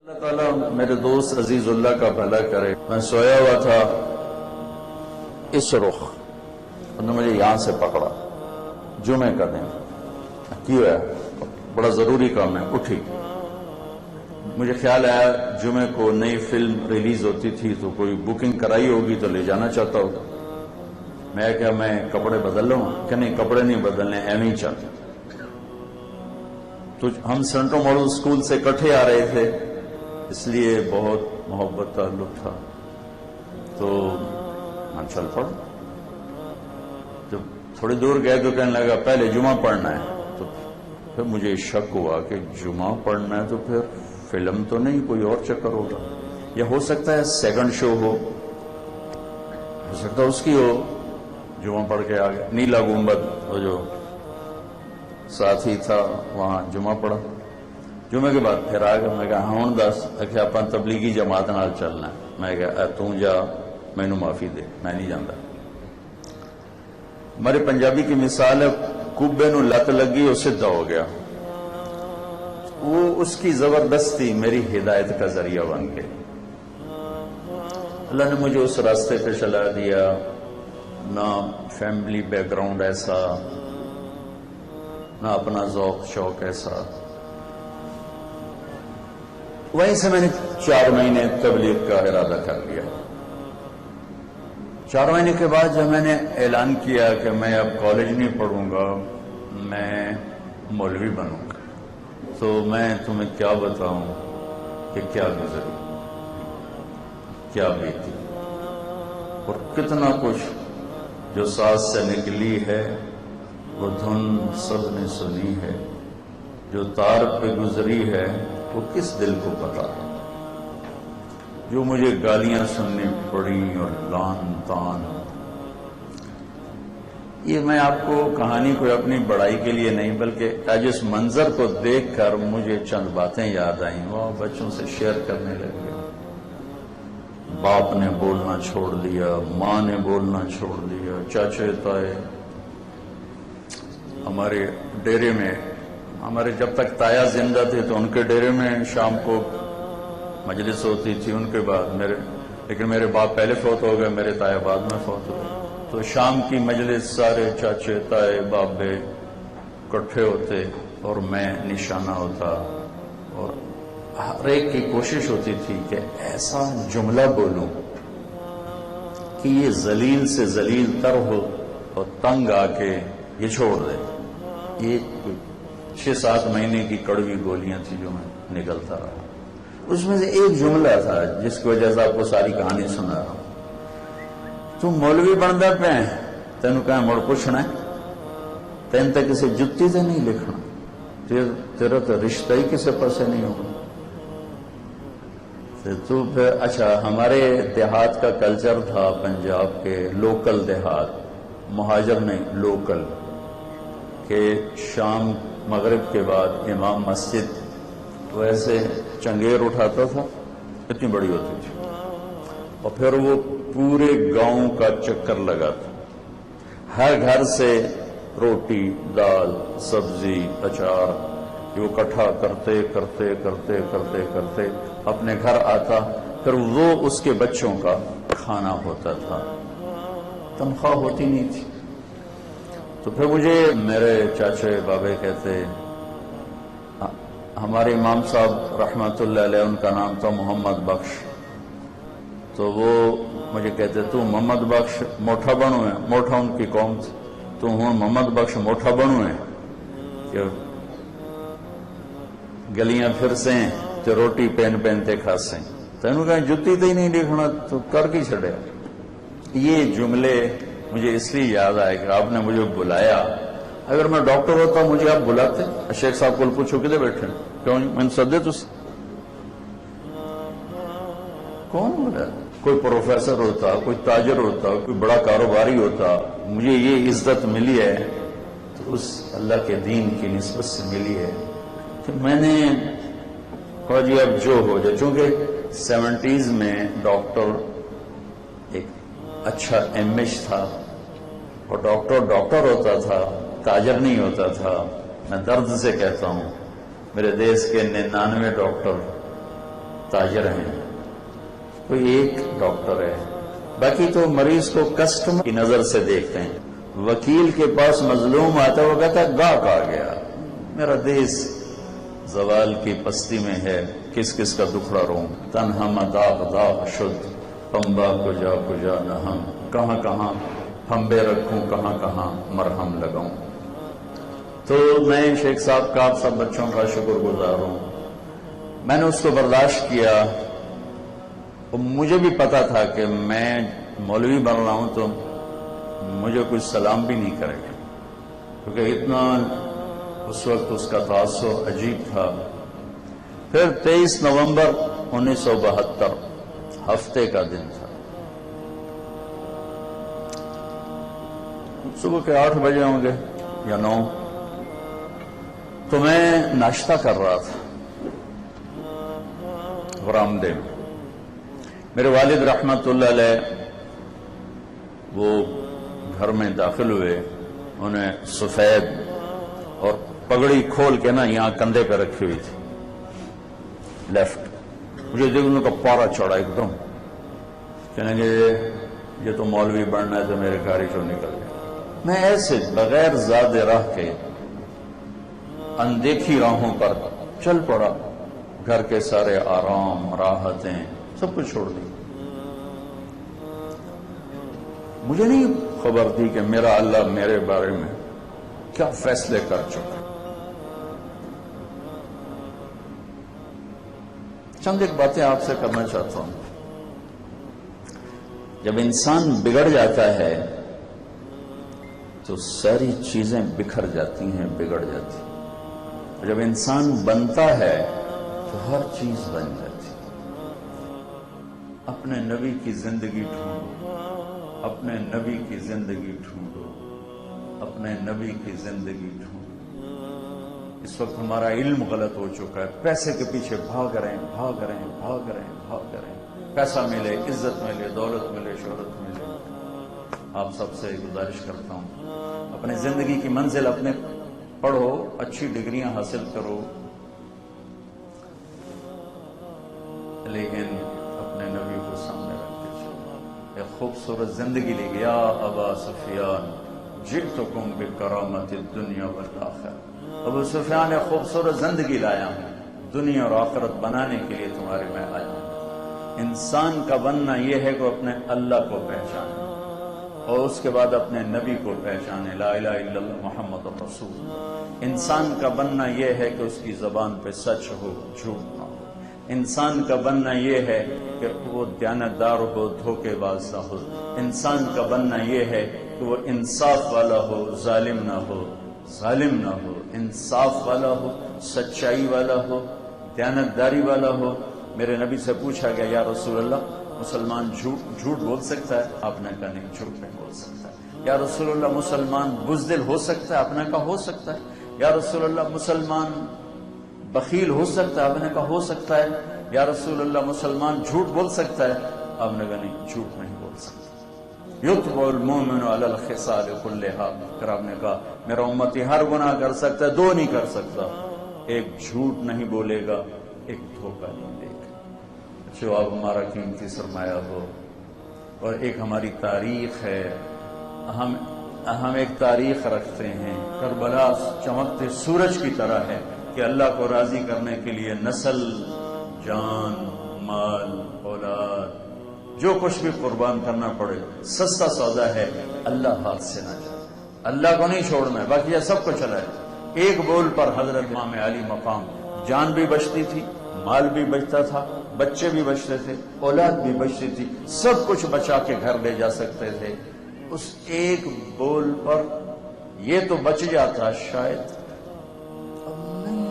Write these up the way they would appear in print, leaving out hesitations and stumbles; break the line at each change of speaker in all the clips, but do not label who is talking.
اللہ تعالیٰ میرے دوست عزیز اللہ کا بھلا کرے. میں سویا ہوا تھا اس رخ انہوں نے مجھے یہاں سے پکڑا. جمعے کا دن کیوں ہے, بڑا ضروری کام ہے. اٹھی, مجھے خیال آیا جمعے کو نئی فلم ریلیز ہوتی تھی تو کوئی بکنگ کرائی ہوگی تو لے جانا چاہتا ہوگا. میں کیا میں کپڑے بدل لوں کہ نہیں, کپڑے نہیں بدلنے, ایویں ہی چل. تو ہم سینٹرل ماڈل اسکول سے اکٹھے آ رہے تھے, اس لیے بہت محبت تعلق تھا. تو ہم چل پڑ. جب تھوڑی دور گئے تو کہنے لگا پہلے جمعہ پڑھنا ہے. تو پھر مجھے شک ہوا کہ جمعہ پڑھنا ہے تو پھر فلم تو نہیں, کوئی اور چکر ہوگا, یا ہو سکتا ہے سیکنڈ شو ہو سکتا ہے اس کی ہو. جمعہ پڑھ کے آگے نیلا گنبد وہ جو ساتھی تھا وہاں جمعہ پڑھا. جمعے کے بعد پھر آ گیا. میں کہا ہاں دس کہ اپن تبلیغی جماعت نال چلنا ہے. میں کہا تو جا, مینو معافی دے, میں نہیں جانتا. ہمارے پنجابی کی مثال ہے, کبے نو لت لگی وہ سدھا ہو گیا. وہ اس کی زبردستی میری ہدایت کا ذریعہ بن گئی. اللہ نے مجھے اس راستے پہ چلا دیا. نہ فیملی بیک گراؤنڈ ایسا, نہ اپنا ذوق شوق ایسا. وہیں سے میں نے 4 مہینے تبلیغ کا ارادہ کر لیا. 4 مہینے کے بعد جب میں نے اعلان کیا کہ میں اب کالج نہیں پڑھوں گا, میں مولوی بنوں گا, تو میں تمہیں کیا بتاؤں کہ کیا گزری, کیا بیتی, اور کتنا کچھ جو سانس سے نکلی ہے وہ دھن سب نے سنی ہے. جو تار پہ گزری ہے وہ کس دل کو پتا. جو مجھے گالیاں سننی پڑی اور لان تان. یہ میں آپ کو کہانی کوئی اپنی بڑائی کے لیے نہیں, بلکہ آج اس منظر کو دیکھ کر مجھے چند باتیں یاد آئیں. وہ بچوں سے شیئر کرنے لگے. باپ نے بولنا چھوڑ دیا, ماں نے بولنا چھوڑ دیا, چاچے تائے. ہمارے ڈیرے میں, ہمارے جب تک تایا زندہ تھے تو ان کے ڈیرے میں شام کو مجلس ہوتی تھی. ان کے بعد لیکن میرے باپ پہلے فوت ہو گئے, میرے تایا بعد میں فوت ہو گئے. تو شام کی مجلس سارے چاچے تائے بابے اکٹھے ہوتے اور میں نشانہ ہوتا, اور ہر ایک کی کوشش ہوتی تھی کہ ایسا جملہ بولوں کہ یہ ذلیل سے ذلیل تر ہو اور تنگ آ کے یہ چھوڑ دے. یہ 6-7 مہینے کی کڑوی گولیاں تھی جو میں نکلتا رہا. اس میں سے ایک جملہ تھا جس کی وجہ سے آپ کو ساری کہانی سنا رہا ہوں. تم مولوی بنتا پہ تینوں کہاں مڑ پوچھنا ہے, تین تک کسی جتی سے نہیں لکھنا, تیرا تو رشتہ ہی کسی پاسے نہیں ہوگا. تو پھر اچھا, ہمارے دیہات کا کلچر تھا پنجاب کے, لوکل دیہات, مہاجر نہیں لوکل, کہ شام مغرب کے بعد امام مسجد ویسے چنگیر اٹھاتا تھا, اتنی بڑی ہوتی تھی, اور پھر وہ پورے گاؤں کا چکر لگاتا. ہر گھر سے روٹی دال سبزی اچار جو اکٹھا کرتے کرتے کرتے کرتے کرتے اپنے گھر آتا. پھر وہ اس کے بچوں کا کھانا ہوتا تھا, تنخواہ ہوتی نہیں تھی. تو پھر مجھے میرے چاچے بابے کہتے, ہمارے امام صاحب رحمت اللہ علیہ, ان کا نام تھا محمد بخش, تو وہ مجھے کہتے تو محمد بخش موٹھا بنو ہے. موٹھا ان کی قوم تھی. تو ہوں محمد بخش موٹھا بنو ہے کہ گلیاں پھر سے تو روٹی پہن پہنتے کھاسیں. تینوں کہیں جتی تو ہی نہیں دیکھنا تو کر کی چھڑے. یہ جملے مجھے اس لیے یاد آئے کہ آپ نے مجھے بلایا. اگر میں ڈاکٹر ہوتا مجھے آپ بلاتے, شیخ صاحب کو پوچھو کدھر بیٹھے, کیوں میں سدے تو کون بولا. کوئی پروفیسر ہوتا, کوئی تاجر ہوتا, کوئی بڑا کاروباری ہوتا, مجھے یہ عزت ملی ہے تو اس اللہ کے دین کی نسبت سے ملی ہے. کہ میں نے کہا جی اب جو ہو جائے. چونکہ 70s میں ڈاکٹر ایک اچھا امیج تھا, اور ڈاکٹر ہوتا تھا, تاجر نہیں ہوتا تھا. میں درد سے کہتا ہوں میرے دیش کے 99 ڈاکٹر تاجر ہیں، کوئی ایک ڈاکٹر ہے، باقی تو مریض کو کسٹمر کی نظر سے دیکھتے ہیں۔ وکیل کے پاس مظلوم آتا ہے، وہ کہتا ہے گاہک آ گیا، میرا دیس زوال کی پستی میں ہے، کس کس کا دکھڑا روں، تنہا داغ داغ شد پمبا کجا نہ ہم، کہاں کہاں پھمبے رکھوں، کہاں کہاں مرہم لگاؤں۔ تو میں شیخ صاحب کا آپ سب بچوں کا شکر گزار ہوں، میں نے اس کو برداشت کیا۔ مجھے بھی پتا تھا کہ میں مولوی بن رہا ہوں تو مجھے کوئی سلام بھی نہیں کرے گا، کیونکہ اتنا اس وقت اس کا تاثر عجیب تھا۔ پھر 23 نومبر 1972 ہفتے کا دن تھا، صبح کے 8 بجے ہوں گے یا 9، تو میں ناشتہ کر رہا تھا برآمدے میں۔ میرے والد رحمت اللہ علیہ وہ گھر میں داخل ہوئے، انہیں سفید اور پگڑی کھول کے نا یہاں کندھے پہ رکھی ہوئی تھی لیفٹ، مجھے دیکھنے کا پارا چڑھا ایک دم، کہنے گے یہ تو مولوی بننا ہے، تو میرے گاڑی سے نکل گیا۔ میں ایسے بغیر زاد راہ کے اندیکھی راہوں پر چل پڑا، گھر کے سارے آرام راحتیں سب کچھ چھوڑ دی۔ مجھے نہیں خبر تھی کہ میرا اللہ میرے بارے میں کیا فیصلے کر چکا۔ چند ایک باتیں آپ سے کرنا چاہتا ہوں۔ جب انسان بگڑ جاتا ہے تو ساری چیزیں بکھر جاتی ہیں، بگڑ جاتی ہیں۔ جب انسان بنتا ہے تو ہر چیز بن جاتی ہے۔ اپنے نبی کی زندگی ڈھونڈو، اپنے نبی کی زندگی ڈھونڈو، اپنے نبی کی زندگی ڈھونڈو۔ اس وقت ہمارا علم غلط ہو چکا ہے، پیسے کے پیچھے بھاگ رہے ہیں، بھاگ رہے ہیں، بھاگ رہے ہیں، بھاگ رہے ہیں، پیسہ ملے، عزت ملے، دولت ملے، شہرت ملے۔ آپ سب سے گزارش کرتا ہوں، اپنے زندگی کی منزل اپنے پڑھو، اچھی ڈگریاں حاصل کرو، لیکن اپنے نبی کو سامنے رکھ کے چلو۔ ایک خوبصورت زندگی لے گیا ابا سفیان، جئتکم بکرامت الدنیا والآخرہ۔ ابو سفیان ایک خوبصورت زندگی لایا ہوں، دنیا اور آخرت بنانے کے لیے تمہارے میں آیا ہوں۔ انسان کا بننا یہ ہے کہ اپنے اللہ کو پہچانے اور اس کے بعد اپنے نبی کو پہچانے، لا الہ الا اللہ محمد رسول۔ انسان کا بننا یہ ہے کہ اس کی زبان پہ سچ ہو، جھوٹ نہ ہو۔ انسان کا بننا یہ ہے کہ وہ دیانتدار ہو، دھوکے باز نہ ہو۔ انسان کا بننا یہ ہے کہ وہ انصاف والا ہو، ظالم نہ ہو، ظالم نہ ہو، انصاف والا ہو، سچائی والا ہو، دیانتداری والا ہو۔ میرے نبی سے پوچھا گیا، یا رسول اللہ مسلمان جھوٹ بول سکتا ہے؟ آپ نے کہا نہیں، جھوٹ نہیں بول سکتا ہے۔ یا رسول اللہ مسلمان بزدل ہو سکتا ہے؟ آپ نے کہا ہو سکتا ہے۔ یا رسول اللہ مسلمان بخیل ہو سکتا ہے؟ آپ نے کہا ہو سکتا ہے۔ یا رسول اللہ مسلمان جھوٹ بول سکتا ہے؟ آپ نے کہا نہیں، جھوٹ نہیں بول سکتا۔ یتبع المؤمن علی الخصال کلھا، پھر آپ نے کہا میرا امتی ہر گناہ کر سکتا ہے، دو نہیں کر سکتا، ایک جھوٹ نہیں بولے گا، ایک دھوکہ نہیں دے گا۔ جو اب ہمارا قیمتی سرمایہ ہو، اور ایک ہماری تاریخ ہے، ہم ایک تاریخ رکھتے ہیں، کربلا چمکتے سورج کی طرح ہے کہ اللہ کو راضی کرنے کے لیے نسل، جان، مال، اولاد، جو کچھ بھی قربان کرنا پڑے، سستا سودا ہے، اللہ ہاتھ سے نہ جائے، اللہ کو نہیں چھوڑنا ہے، باقی یہ سب کو چلا ہے۔ ایک بول پر حضرت امام علی مقام، جان بھی بچتی تھی، مال بھی بچتا تھا، بچے بھی بچتے تھے، اولاد بھی بچتی تھی، سب کچھ بچا کے گھر لے جا سکتے تھے۔ اس ایک بول پر یہ تو بچ جاتا شاید، اب نہیں،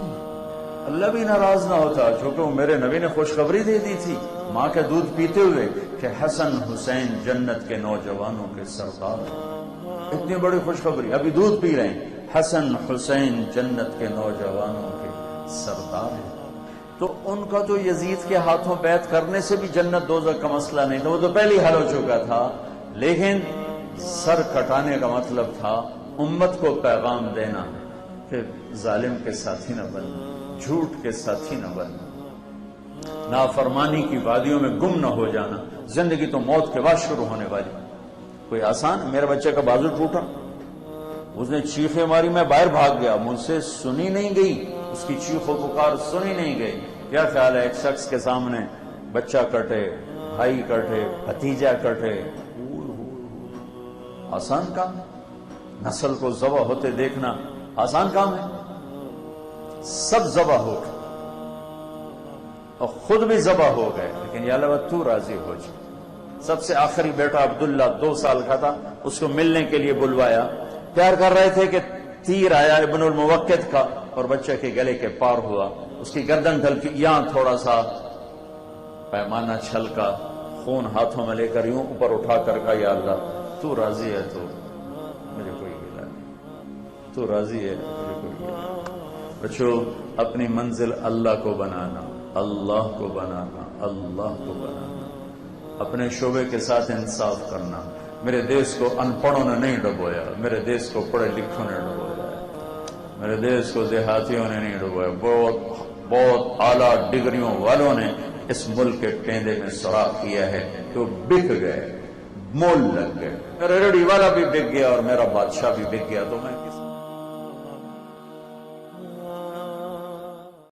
اللہ بھی ناراض نہ ہوتا، چونکہ وہ میرے نبی نے خوشخبری دے دی تھی ماں کے دودھ پیتے ہوئے کہ حسن حسین جنت کے نوجوانوں کے سردار ہیں۔ اتنی بڑی خوشخبری، ابھی دودھ پی رہے ہیں، حسن حسین جنت کے نوجوانوں کے سردار ہیں۔ تو ان کا تو یزید کے ہاتھوں بیعت کرنے سے بھی جنت دوزخ کا مسئلہ نہیں تھا، وہ تو پہلے حل ہو چکا تھا، لیکن سر کٹانے کا مطلب تھا امت کو پیغام دینا کہ ظالم کے ساتھی نہ بننا، جھوٹ کے ساتھی نہ بننا۔ نافرمانی کی وادیوں میں گم نہ ہو جانا. زندگی تو موت کے بعد شروع ہونے والی. کوئی آسان ہے؟ میرے بچے کا بازو ٹوٹا، اس نے چیخیں ماری، میں باہر بھاگ گیا، مجھ سے سنی نہیں گئی، اس کی چیخ و پکار سنی نہیں گئی. کیا خیال ہے ایک شخص کے سامنے بچہ کٹے، بھائی کٹے، بھتیجا کٹے؟ آسان کام؟ نسل کو ذبح ہوتے دیکھنا آسان کام ہے؟ سب ذبح ہو گئے اور خود بھی ذبح ہو گئے، لیکن یا اللہ تو راضی ہو جائے. سب سے آخری بیٹا عبداللہ 2 سال کا تھا، اس کو ملنے کے لیے بلوایا. پیار کر رہے تھے کہ تیر آیا ابن الموقد کا اور بچے کے گلے کے پار ہوا، اس کی گردن ڈھلکی، یہاں تھوڑا سا پیمانہ چھلکا، خون ہاتھوں میں لے کر یوں اوپر اٹھا کر کہا یا اللہ تو راضی ہے تو مجھے کوئی گلہ نہیں، تو راضی ہے مجھے کوئی گلہ نہیں. بچوں، اپنی منزل اللہ کو بنانا، اللہ کو بنانا، اللہ کو بنانا، اپنے شعبے کے ساتھ انصاف کرنا. میرے دیس کو ان پڑھوں نے نہیں ڈبویا، میرے دیس کو پڑھے لکھوں نے ڈبویا ہے، میرے دیس کو دیہاتیوں نے نہیں ڈبویا. بہت اعلیٰ ڈگریوں والوں نے اس ملک کے ٹیندے میں سوراخ کیا ہے کہ وہ بک گئے، مول لگ گئے. میرا ریڑھی والا بھی بک گیا اور میرا بادشاہ بھی بک گیا. تو میں